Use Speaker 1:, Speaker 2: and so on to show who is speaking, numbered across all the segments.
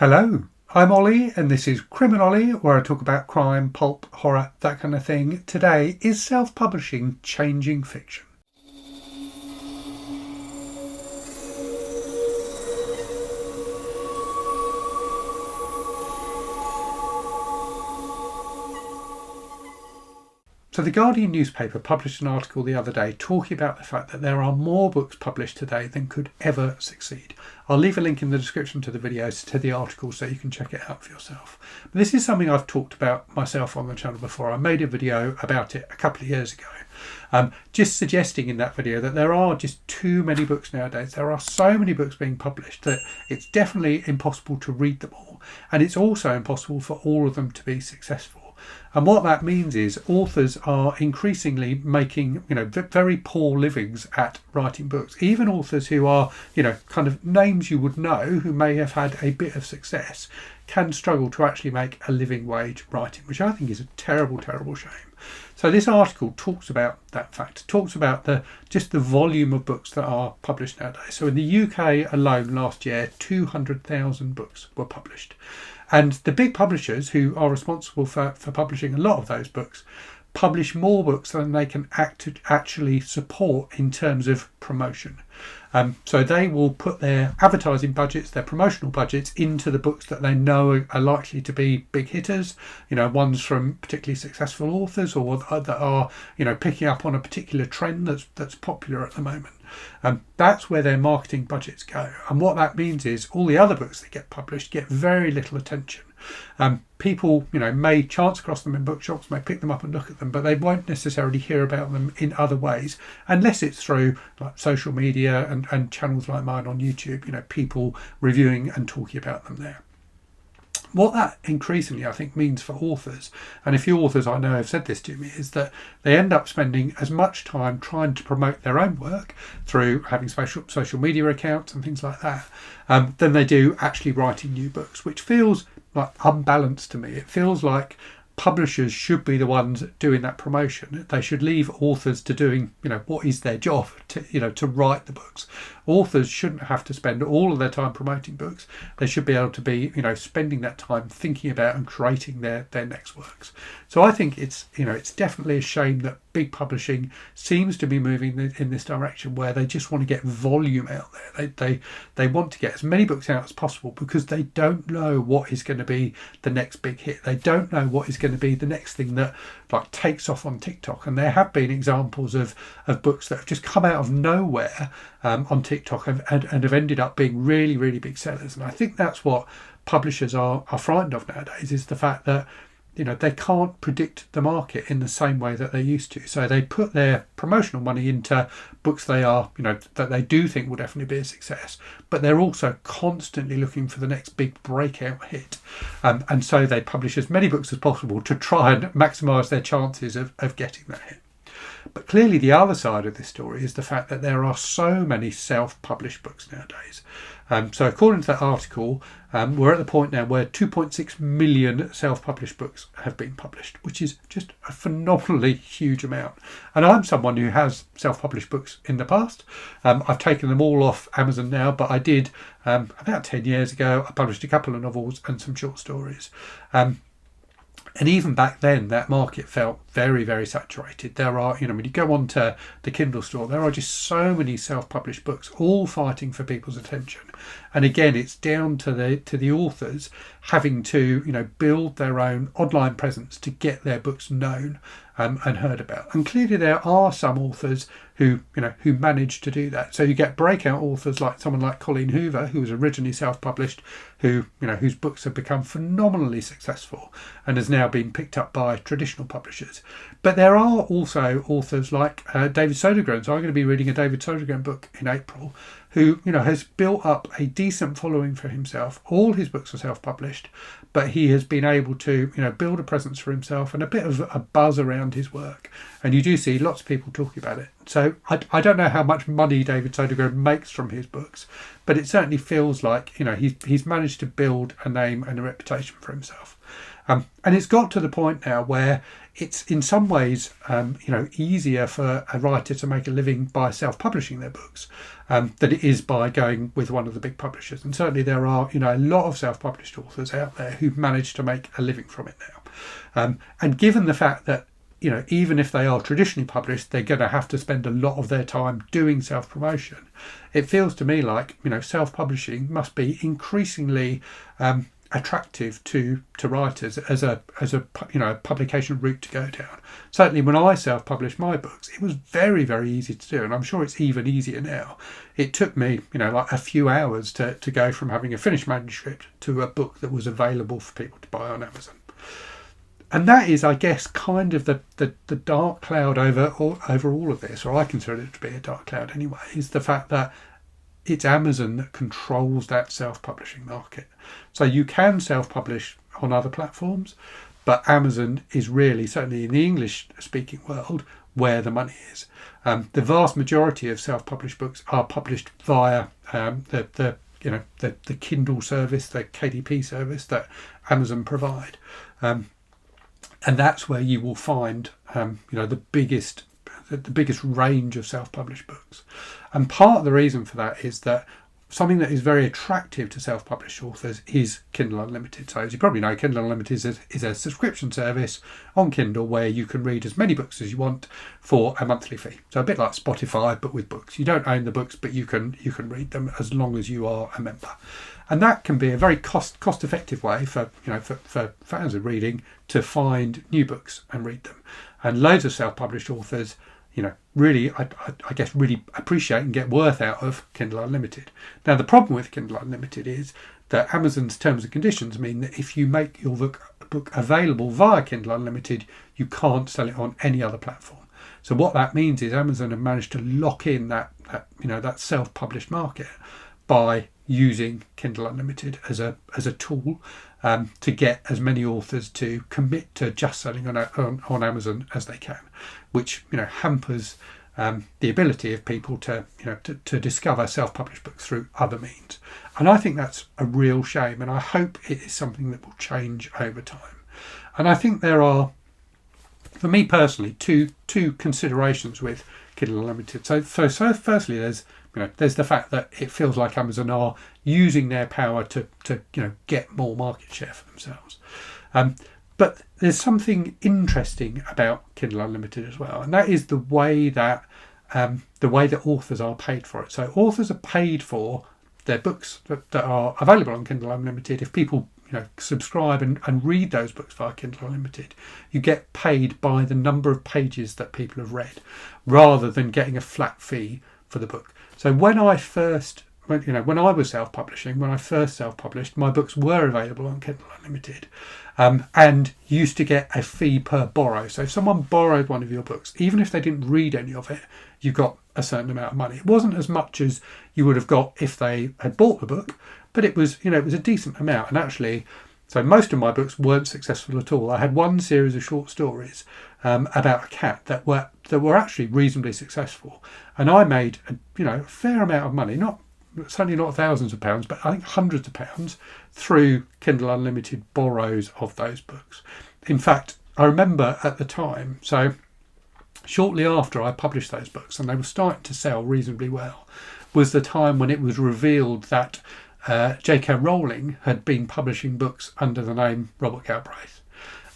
Speaker 1: Hello, I'm Ollie and this is CriminOlly, where I talk about crime, pulp, horror, that kind of thing. Today, is self-publishing changing fiction? So the Guardian newspaper published an article the other day talking about the fact that there are more books published today than could ever succeed. I'll leave a link in the description to the videos to the article so you can check it out for yourself. But this is something I've talked about myself on the channel before. I made a video about it a couple of years ago, just suggesting in that video that there are just too many books nowadays. There are so many books being published that it's definitely impossible to read them all, and it's also impossible for all of them to be successful. And what that means is authors are increasingly making, very poor livings at writing books. Even authors who are, kind of names you would know, who may have had a bit of success, can struggle to actually make a living wage writing, which I think is a terrible, terrible shame. So this article talks about that fact, talks about just the volume of books that are published nowadays. So in the UK alone last year, 200,000 books were published. And the big publishers who are responsible for publishing a lot of those books publish more books than they can actually support in terms of promotion. So they will put their advertising budgets, their promotional budgets, into the books that they know are likely to be big hitters, ones from particularly successful authors or that are, picking up on a particular trend that's popular at the moment. That's where their marketing budgets go. And what that means is all the other books that get published get very little attention. People, may chance across them in bookshops, may pick them up and look at them, but they won't necessarily hear about them in other ways, unless it's through like social media and channels like mine on YouTube, people reviewing and talking about them there. What that increasingly, I think, means for authors, and a few authors I know have said this to me, is that they end up spending as much time trying to promote their own work through having social media accounts and things like that, than they do actually writing new books, which feels like unbalanced to me. It feels like publishers should be the ones doing that promotion. They should leave authors to doing, what is their job, to write the books. Authors shouldn't have to spend all of their time promoting books. They should be able to be, spending that time thinking about and creating their next works. So I think it's definitely a shame that big publishing seems to be moving in this direction, where they just want to get volume out there. They want to get as many books out as possible because they don't know what is going to be the next big hit. They don't know what is going to be the next thing that takes off on TikTok. And there have been examples of books that have just come out of nowhere on TikTok and have ended up being really, really big sellers. And I think that's what publishers are frightened of nowadays, is the fact that they can't predict the market in the same way that they used to. So they put their promotional money into books that they do think will definitely be a success, but they're also constantly looking for the next big breakout hit. And so they publish as many books as possible to try and maximise their chances of getting that hit. But clearly the other side of this story is the fact that there are so many self-published books nowadays. So according to that article, we're at the point now where 2.6 million self-published books have been published, which is just a phenomenally huge amount. And I'm someone who has self-published books in the past. I've taken them all off Amazon now, but I did about 10 years ago. I published a couple of novels and some short stories. And even back then, that market felt very, very saturated. There are, when you go onto the Kindle store, there are just so many self-published books, all fighting for people's attention. And again, it's down to the authors having to, build their own online presence to get their books known and heard about. And clearly, there are some authors who manage to do that. So you get breakout authors like someone like Colleen Hoover, who was originally self-published, whose books have become phenomenally successful and has now been picked up by traditional publishers. But there are also authors like David Sodergren. So I'm going to be reading a David Sodergren book in April, who has built up a decent following for himself. All his books are self-published, but he has been able to build a presence for himself and a bit of a buzz around his work. And you do see lots of people talking about it. So I don't know how much money David Sodergren makes from his books, but it certainly feels like he's managed to build a name and a reputation for himself. And it's got to the point now where it's in some ways, easier for a writer to make a living by self-publishing their books than it is by going with one of the big publishers. And certainly there are, a lot of self-published authors out there who've managed to make a living from it now. And given the fact that, even if they are traditionally published, they're going to have to spend a lot of their time doing self-promotion. It feels to me like, self-publishing must be increasingly attractive to writers as a publication route to go down. Certainly when I self-published my books, it was very, very easy to do, and I'm sure it's even easier now. It took me like a few hours to go from having a finished manuscript to a book that was available for people to buy on Amazon. And that is, I guess, kind of the dark cloud over all of this, or I consider it to be a dark cloud anyway, is the fact that it's Amazon that controls that self-publishing market. So you can self-publish on other platforms, but Amazon is really, certainly in the English-speaking world, where the money is. The vast majority of self-published books are published via the Kindle service, the KDP service that Amazon provide, and that's where you will find the biggest range of self-published books. And part of the reason for that is that something that is very attractive to self-published authors is Kindle Unlimited. So as you probably know, Kindle Unlimited is a subscription service on Kindle where you can read as many books as you want for a monthly fee. So a bit like Spotify, but with books. You don't own the books, but you can read them as long as you are a member. And that can be a very cost-effective way for fans of reading to find new books and read them. And loads of self-published authors really, I guess, really appreciate and get worth out of Kindle Unlimited. Now, the problem with Kindle Unlimited is that Amazon's terms and conditions mean that if you make your book available via Kindle Unlimited, you can't sell it on any other platform. So what that means is Amazon have managed to lock in that self-published market by using Kindle Unlimited as a tool to get as many authors to commit to just selling on Amazon as they can, which hampers the ability of people to discover self-published books through other means. And I think that's a real shame, and I hope it is something that will change over time. And I think there are, for me personally, two considerations with Kindle Unlimited. So firstly, there's the fact that it feels like Amazon are using their power to get more market share for themselves. But there's something interesting about Kindle Unlimited as well, and that is the way that authors are paid for it. So authors are paid for their books that are available on Kindle Unlimited. If people subscribe and read those books via Kindle Unlimited, you get paid by the number of pages that people have read, rather than getting a flat fee for the book. So when I was self-publishing, when I first self-published, my books were available on Kindle Unlimited, and used to get a fee per borrow. So if someone borrowed one of your books, even if they didn't read any of it, you got a certain amount of money. It wasn't as much as you would have got if they had bought the book, but it was a decent amount. And actually, so most of my books weren't successful at all. I had one series of short stories about a cat that were actually reasonably successful, and I made a fair amount of money, certainly not thousands of pounds, but I think hundreds of pounds through Kindle Unlimited borrows of those books. In fact, I remember at the time, so shortly after I published those books and they were starting to sell reasonably well, was the time when it was revealed that J.K. Rowling had been publishing books under the name Robert Galbraith.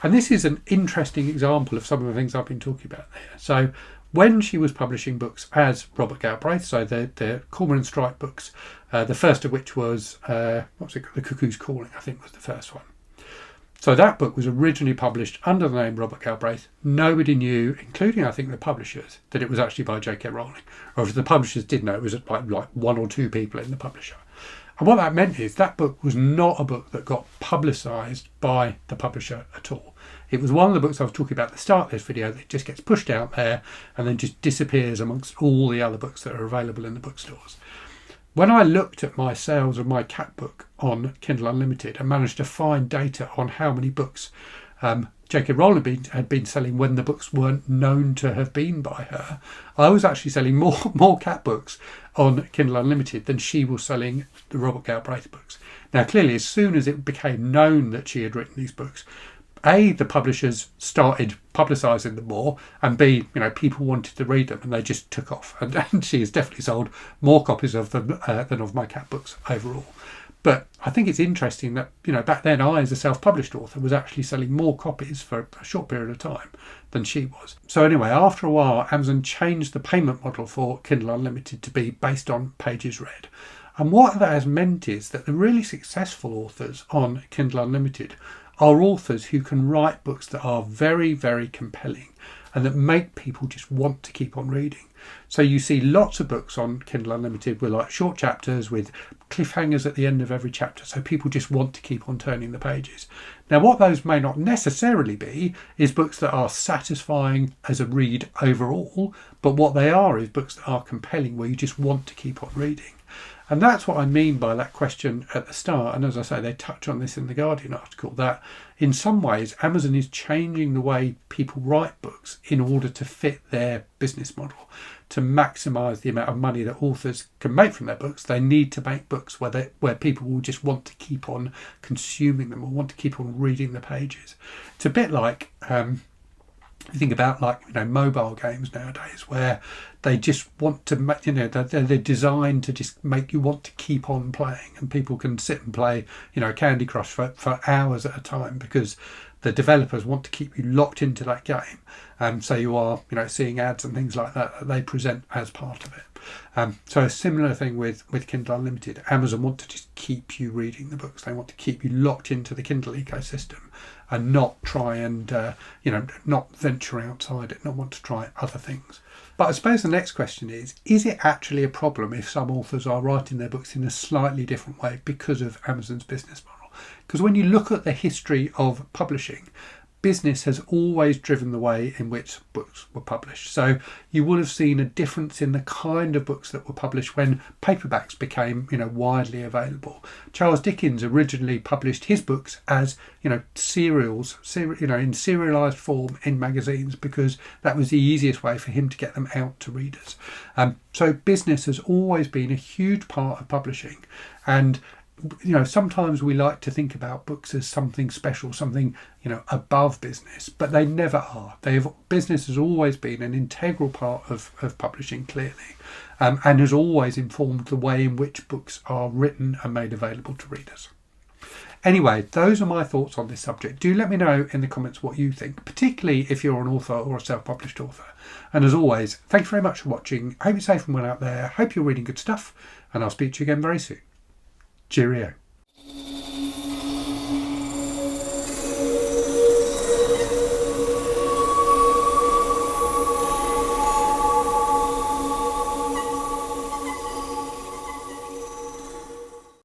Speaker 1: And this is an interesting example of some of the things I've been talking about there. So when she was publishing books as Robert Galbraith, so the Cormoran Strike books, the first of which was, The Cuckoo's Calling, I think was the first one. So that book was originally published under the name Robert Galbraith. Nobody knew, including I think the publishers, that it was actually by J.K. Rowling. Or if the publishers did know, it was like one or two people in the publisher. And what that meant is that book was not a book that got publicised by the publisher at all. It was one of the books I was talking about at the start of this video that just gets pushed out there and then just disappears amongst all the other books that are available in the bookstores. When I looked at my sales of my cat book on Kindle Unlimited and managed to find data on how many books J.K. Rowling had been selling when the books weren't known to have been by her, I was actually selling more cat books on Kindle Unlimited than she was selling the Robert Galbraith books. Now, clearly, as soon as it became known that she had written these books, A, the publishers started publicising them more, and B, people wanted to read them and they just took off. And she has definitely sold more copies of them than of my cat books overall. But I think it's interesting that, back then I, as a self-published author, was actually selling more copies for a short period of time than she was. So anyway, after a while, Amazon changed the payment model for Kindle Unlimited to be based on pages read. And what that has meant is that the really successful authors on Kindle Unlimited are authors who can write books that are very, very compelling and that make people just want to keep on reading. So you see lots of books on Kindle Unlimited with like short chapters with cliffhangers at the end of every chapter, so people just want to keep on turning the pages. Now, what those may not necessarily be is books that are satisfying as a read overall, but what they are is books that are compelling where you just want to keep on reading. And that's what I mean by that question at the start. And as I say, they touch on this in the Guardian article, that in some ways Amazon is changing the way people write books in order to fit their business model. To maximise the amount of money that authors can make from their books, they need to make books where people will just want to keep on consuming them or want to keep on reading the pages. It's a bit like you think about mobile games nowadays, where they just want to make, they're designed to just make you want to keep on playing, and people can sit and play, Candy Crush for hours at a time because the developers want to keep you locked into that game. So you are, seeing ads and things like that they present as part of it. So a similar thing with Kindle Unlimited. Amazon want to just keep you reading the books. They want to keep you locked into the Kindle ecosystem and not try and, not venture outside it, not want to try other things. But I suppose the next question is it actually a problem if some authors are writing their books in a slightly different way because of Amazon's business model? Because when you look at the history of publishing, business has always driven the way in which books were published. So you will have seen a difference in the kind of books that were published when paperbacks became, widely available. Charles Dickens originally published his books as, serials, in serialized form in magazines because that was the easiest way for him to get them out to readers. So business has always been a huge part of publishing, and sometimes we like to think about books as something special, something, above business, but they never are. Business has always been an integral part of publishing, clearly, and has always informed the way in which books are written and made available to readers. Anyway, those are my thoughts on this subject. Do let me know in the comments what you think, particularly if you're an author or a self-published author. And as always, thank you very much for watching. I hope you're safe and well out there. Hope you're reading good stuff, and I'll speak to you again very soon. Cheerio.